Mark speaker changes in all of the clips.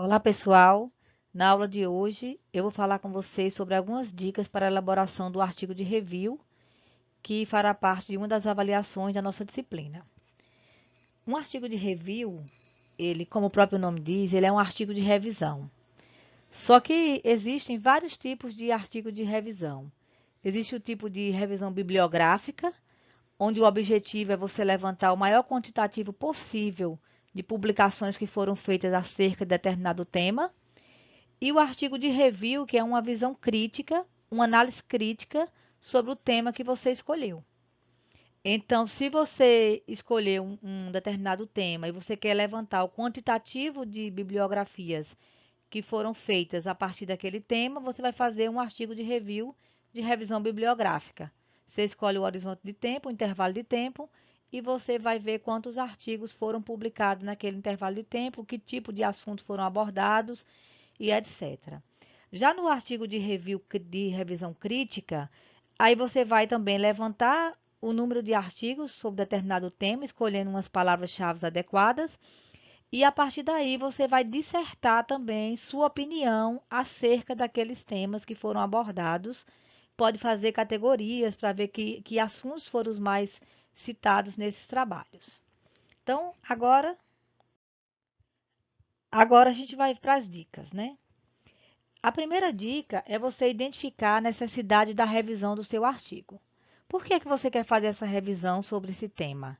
Speaker 1: Olá, pessoal! Na aula de hoje, eu vou falar com vocês sobre algumas dicas para a elaboração do artigo de review, que fará parte de uma das avaliações da nossa disciplina. Um artigo de review, ele, como o próprio nome diz, ele é um artigo de revisão. Só que existem vários tipos de artigo de revisão. Existe o tipo de revisão bibliográfica, onde o objetivo é você levantar o maior quantitativo possível de publicações que foram feitas acerca de determinado tema. E o artigo de review, que é uma visão crítica, uma análise crítica sobre o tema que você escolheu. Então, se você escolher um determinado tema e você quer levantar o quantitativo de bibliografias que foram feitas a partir daquele tema, você vai fazer um artigo de review de revisão bibliográfica. Você escolhe o horizonte de tempo, o intervalo de tempo, e você vai ver quantos artigos foram publicados naquele intervalo de tempo, que tipo de assuntos foram abordados e etc. Já no artigo de review de revisão crítica, aí você vai também levantar o número de artigos sobre determinado tema, escolhendo umas palavras-chave adequadas, e a partir daí você vai dissertar também sua opinião acerca daqueles temas que foram abordados. Pode fazer categorias para ver que assuntos foram os mais citados nesses trabalhos. Então, agora a gente vai para as dicas, né? A primeira dica é você identificar a necessidade da revisão do seu artigo. Por que que você quer fazer essa revisão sobre esse tema?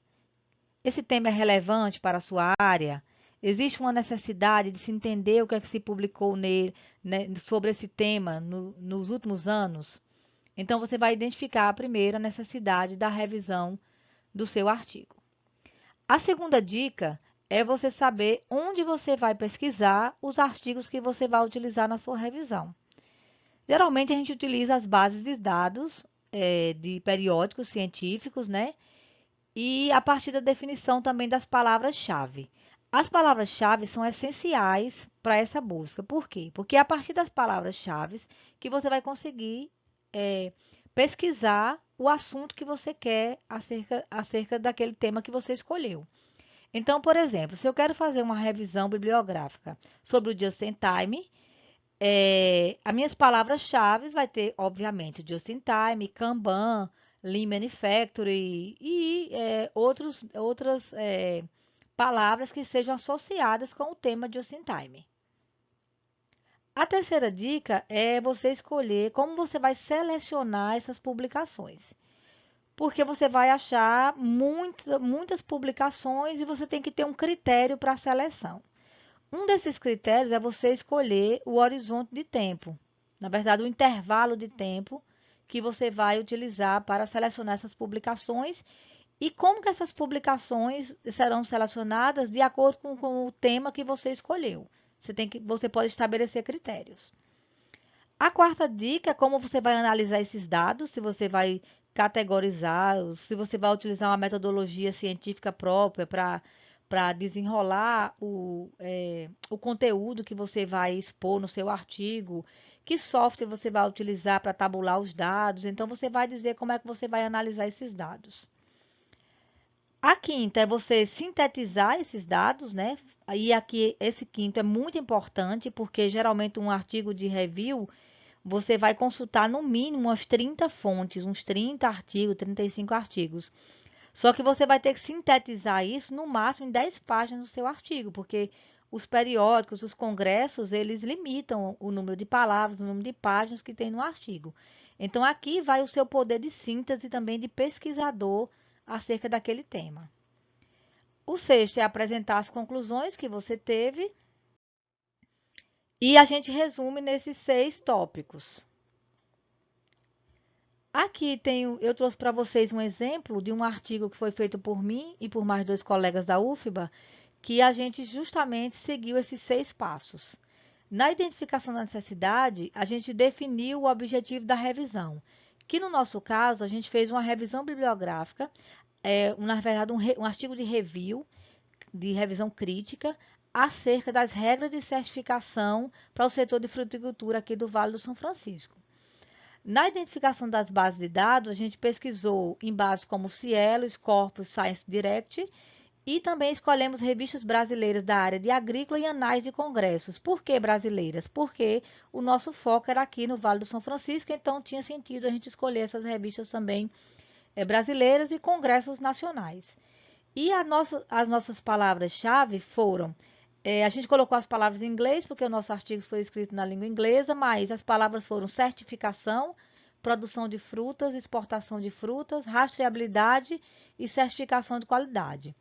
Speaker 1: Esse tema é relevante para a sua área? Existe uma necessidade de se entender o que é que se publicou nele, né, sobre esse tema nos últimos anos? Então, você vai identificar primeiro a necessidade da revisão do seu artigo. A segunda dica é você saber onde você vai pesquisar os artigos que você vai utilizar na sua revisão. Geralmente a gente utiliza as bases de dados de periódicos científicos, né? E a partir da definição também das palavras-chave. As palavras-chave são essenciais para essa busca. Por quê? Porque é a partir das palavras-chave que você vai conseguir é, pesquisar o assunto que você quer acerca daquele tema que você escolheu. Então, por exemplo, se eu quero fazer uma revisão bibliográfica sobre o Just in Time, as minhas palavras-chave vai ter, obviamente, Just in Time, Kanban, Lean Manufacturing e outras palavras que sejam associadas com o tema Just in Time. A terceira dica é você escolher como você vai selecionar essas publicações, porque você vai achar muitas publicações e você tem que ter um critério para a seleção. Um desses critérios é você escolher o horizonte de tempo, na verdade, o intervalo de tempo que você vai utilizar para selecionar essas publicações e como que essas publicações serão selecionadas de acordo com o tema que você escolheu. Você pode estabelecer critérios. A quarta dica é como você vai analisar esses dados, se você vai categorizá-los, se você vai utilizar uma metodologia científica própria para desenrolar o conteúdo que você vai expor no seu artigo, que software você vai utilizar para tabular os dados. Então, você vai dizer como é que você vai analisar esses dados. A quinta é você sintetizar esses dados, né? E aqui, esse quinto é muito importante, porque geralmente um artigo de review você vai consultar no mínimo umas 30 fontes, uns 30 artigos, 35 artigos. Só que você vai ter que sintetizar isso no máximo em 10 páginas do seu artigo, porque os periódicos, os congressos, eles limitam o número de palavras, o número de páginas que tem no artigo. Então, aqui vai o seu poder de síntese também de pesquisador acerca daquele tema. O sexto é apresentar as conclusões que você teve e a gente resume nesses 6 tópicos. Aqui eu trouxe para vocês um exemplo de um artigo que foi feito por mim e por mais 2 colegas da UFBA, que a gente justamente seguiu esses 6 passos. Na identificação da necessidade, a gente definiu o objetivo da revisão, que no nosso caso a gente fez uma revisão bibliográfica, na verdade um artigo de review, de revisão crítica, acerca das regras de certificação para o setor de fruticultura aqui do Vale do São Francisco. Na identificação das bases de dados, a gente pesquisou em bases como Cielo, Scopus, Science Direct E também escolhemos revistas brasileiras da área de agrícola e anais de congressos. Por que brasileiras? Porque o nosso foco era aqui no Vale do São Francisco, então tinha sentido a gente escolher essas revistas também brasileiras e congressos nacionais. E as nossas palavras-chave foram, a gente colocou as palavras em inglês, porque o nosso artigo foi escrito na língua inglesa, mas as palavras foram certificação, produção de frutas, exportação de frutas, rastreabilidade e certificação de qualidade.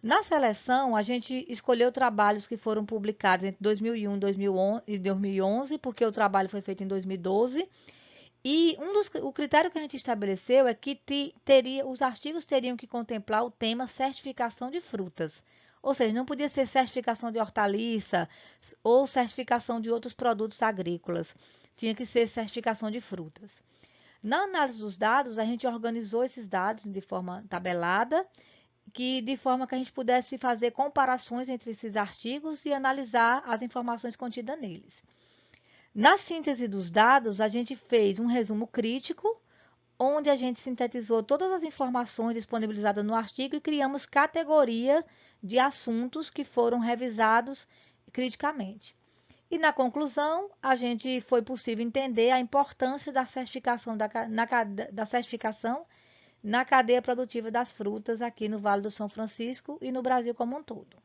Speaker 1: Na seleção, a gente escolheu trabalhos que foram publicados entre 2001 e 2011, porque o trabalho foi feito em 2012. E o critério que a gente estabeleceu é que os artigos teriam que contemplar o tema certificação de frutas. Ou seja, não podia ser certificação de hortaliça ou certificação de outros produtos agrícolas. Tinha que ser certificação de frutas. Na análise dos dados, a gente organizou esses dados de forma tabelada de forma que a gente pudesse fazer comparações entre esses artigos e analisar as informações contidas neles. Na síntese dos dados, a gente fez um resumo crítico, onde a gente sintetizou todas as informações disponibilizadas no artigo e criamos categoria de assuntos que foram revisados criticamente. E na conclusão, a gente foi possível entender a importância da certificação da certificação na cadeia produtiva das frutas aqui no Vale do São Francisco e no Brasil como um todo.